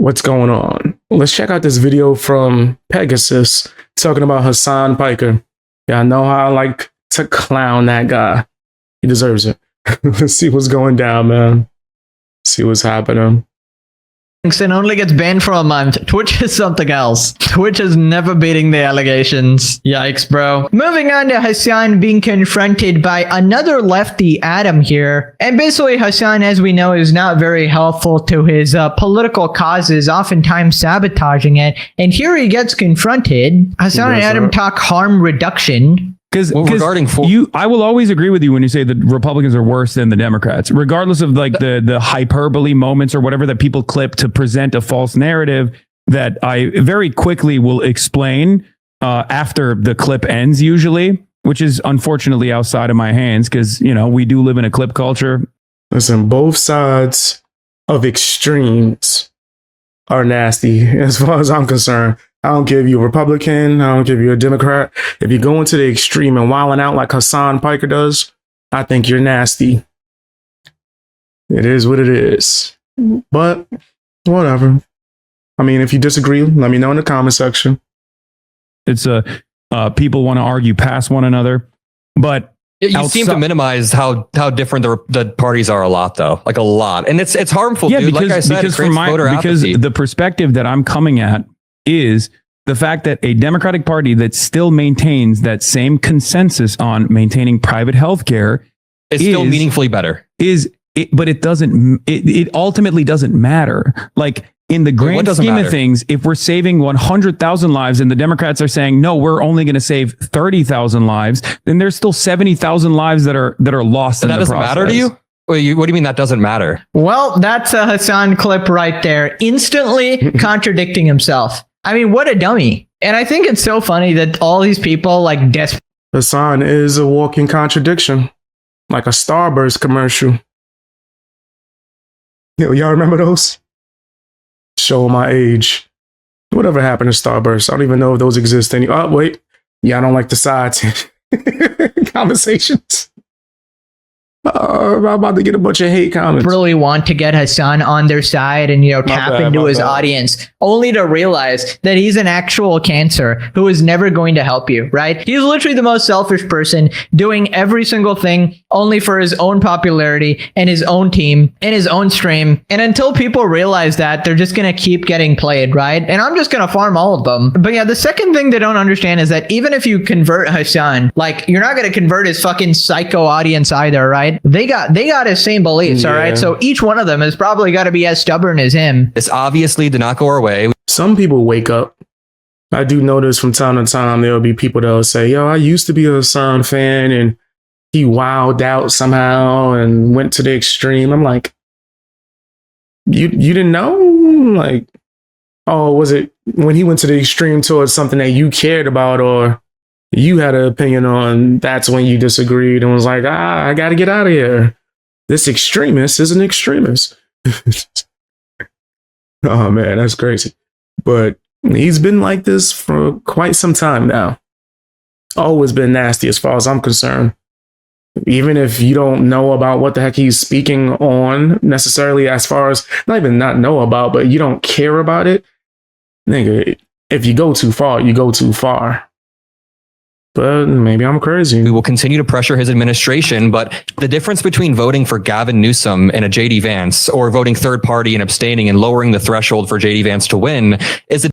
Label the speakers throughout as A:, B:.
A: what's going on. Let's check out this video from Pegasus talking about Hasan Piker. Yeah, I know how I like to clown that guy. He deserves it. Let's see what's going down, man. See what's happening.
B: And only gets banned for a month. Twitch is something else. Twitch is never beating the allegations. Yikes, bro. Moving on to Hassan being confronted by another lefty, Adam, here. And basically, Hassan, as we know, is not very helpful to his political causes, oftentimes sabotaging it. And here he gets confronted. Hassan and Adam talk harm reduction.
C: Because I will always agree with you when you say that Republicans are worse than the Democrats, regardless of like the hyperbole moments or whatever that people clip to present a false narrative that I very quickly will explain after the clip ends, usually, which is unfortunately outside of my hands because, you know, we do live in a clip culture.
A: Listen, both sides of extremes are nasty as far as I'm concerned. I don't care if you're a Republican. I don't care if you're a Democrat. If you're going to the extreme and wilding out like Hasan Piker does, I think you're nasty. It is what it is. But whatever. I mean, if you disagree, let me know in the comment section.
C: It's people want to argue past one another, but
D: you seem to minimize how different the parties are a lot, though, like a lot, and it's harmful. Yeah, dude. Like I said,
C: because the perspective that I'm coming at is the fact that a Democratic Party that still maintains that same consensus on maintaining private health care
D: is still meaningfully better.
C: But it ultimately doesn't matter. Like in the grand scheme of things, if we're saving 100,000 lives and the Democrats are saying, no, we're only going to save 30,000 lives, then there's still 70,000 lives that are lost in the process.
D: That doesn't matter to you? What do you mean that doesn't matter?
B: Well, that's a Hassan clip right there, instantly contradicting himself. I mean, what a dummy. And I think it's so funny that all these people like
A: Hassan is a walking contradiction, like a Starburst commercial. Y'all remember those? Show my age. Whatever happened to Starburst? I don't even know if those exist anymore. Oh, wait. Yeah, I don't like the sides conversations. I'm about to get a bunch of hate comments.
B: Really want to get Hassan on their side and, you know, tap into his audience, only to realize that he's an actual cancer who is never going to help you, right? He's literally the most selfish person doing every single thing only for his own popularity and his own team and his own stream. And until people realize that, they're just going to keep getting played, right? And I'm just going to farm all of them. But yeah, the second thing they don't understand is that even if you convert Hassan, like, you're not going to convert his fucking psycho audience either, right? They got his same beliefs, all right? So each one of them has probably got to be as stubborn as him.
D: This obviously did not go our way.
A: Some people wake up. I do notice from time to time there'll be people that'll say, yo, I used to be a Hassan fan and he wowed out somehow and went to the extreme. I'm like, you didn't know? Like, oh, was it when he went to the extreme towards something that you cared about or you had an opinion on, that's when you disagreed and was like, I got to get out of here. This extremist is an extremist. Oh, man, that's crazy. But he's been like this for quite some time now. Always been nasty as far as I'm concerned. Even if you don't know about what the heck he's speaking on necessarily, as far as not even not know about, but you don't care about it. Nigga, if you go too far, you go too far. But maybe I'm crazy.
D: We will continue to pressure his administration, but the difference between voting for Gavin Newsom and a JD Vance or voting third party and abstaining and lowering the threshold for JD Vance to win is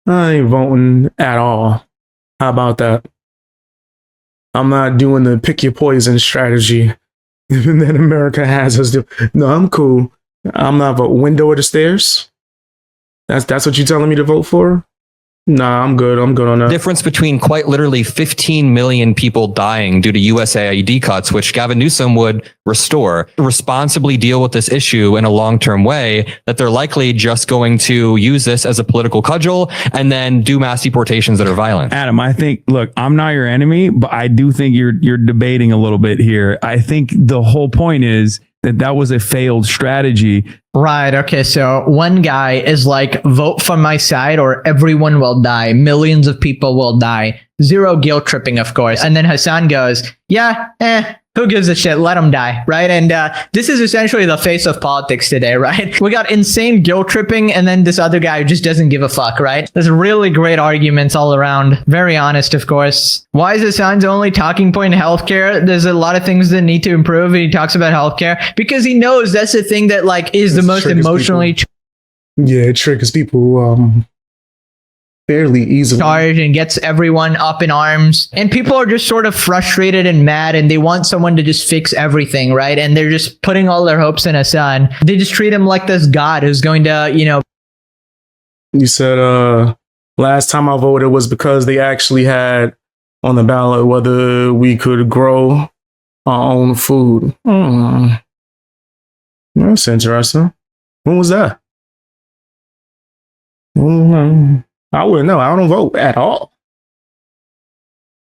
A: I ain't voting at all. How about that? I'm not doing the pick your poison strategy that America has us do. No, I'm cool. I'm not voting. Window or the stairs? That's what you're telling me to vote for? Nah, I'm good. I'm good on that.
D: Difference between quite literally 15 million people dying due to USAID cuts, which Gavin Newsom would restore, responsibly deal with this issue in a long-term way, that they're likely just going to use this as a political cudgel and then do mass deportations that are violent.
C: Adam, I think, look, I'm not your enemy, but I do think you're debating a little bit here. I think the whole point is that was a failed strategy.
B: Right. Okay. So one guy is like, vote for my side or everyone will die. Millions of people will die. Zero guilt tripping, of course. And then Hassan goes, yeah, Who gives a shit? Let them die, right? And this is essentially the face of politics today, right? We got insane guilt tripping, and then this other guy who just doesn't give a fuck, right? There's really great arguments all around. Very honest, of course. Why is Hassan's only talking point healthcare? There's a lot of things that need to improve, and he talks about healthcare because he knows that's the thing that like is the most emotionally
A: it triggers people fairly easily.
B: Charged and gets everyone up in arms, and people are just sort of frustrated and mad, and they want someone to just fix everything, right? And they're just putting all their hopes in Hassan. They just treat him like this god who's going to, you know.
A: You said last time I voted was because they actually had on the ballot whether we could grow our own food. That's interesting. When was that? I wouldn't know. I don't vote at all.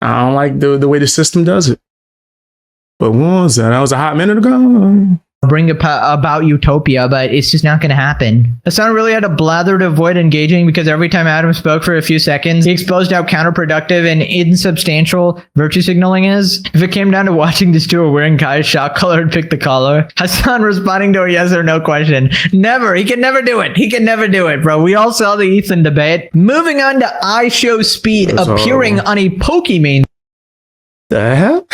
A: I don't like the way the system does it. But when was that? That was a hot minute ago.
B: Bring about utopia, but it's just not going to happen. Hassan really had to blather to avoid engaging because every time Adam spoke for a few seconds, he exposed how counterproductive and insubstantial virtue signaling is. If it came down to watching this duo wearing Kai's shot collar and pick the collar, Hassan responding to a yes or no question. Never. He can never do it. He can never do it, bro. We all saw the Ethan debate. Moving on to I Show Speed appearing on a Pokemon.
A: The hell?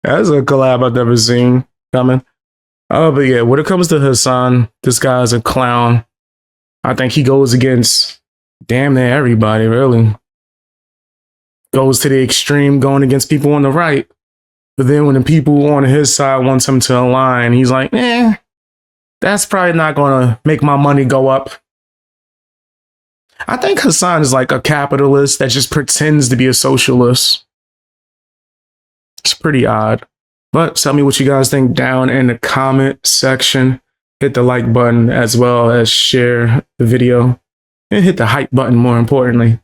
A: That's a collab I've never seen coming. Oh, but yeah, when it comes to Hassan, this guy's a clown. I think he goes against damn near everybody, really. Goes to the extreme, going against people on the right. But then when the people on his side wants him to align, he's like, that's probably not going to make my money go up. I think Hassan is like a capitalist that just pretends to be a socialist. It's pretty odd. But tell me what you guys think down in the comment section. Hit the like button as well as share the video. And hit the hype button more importantly.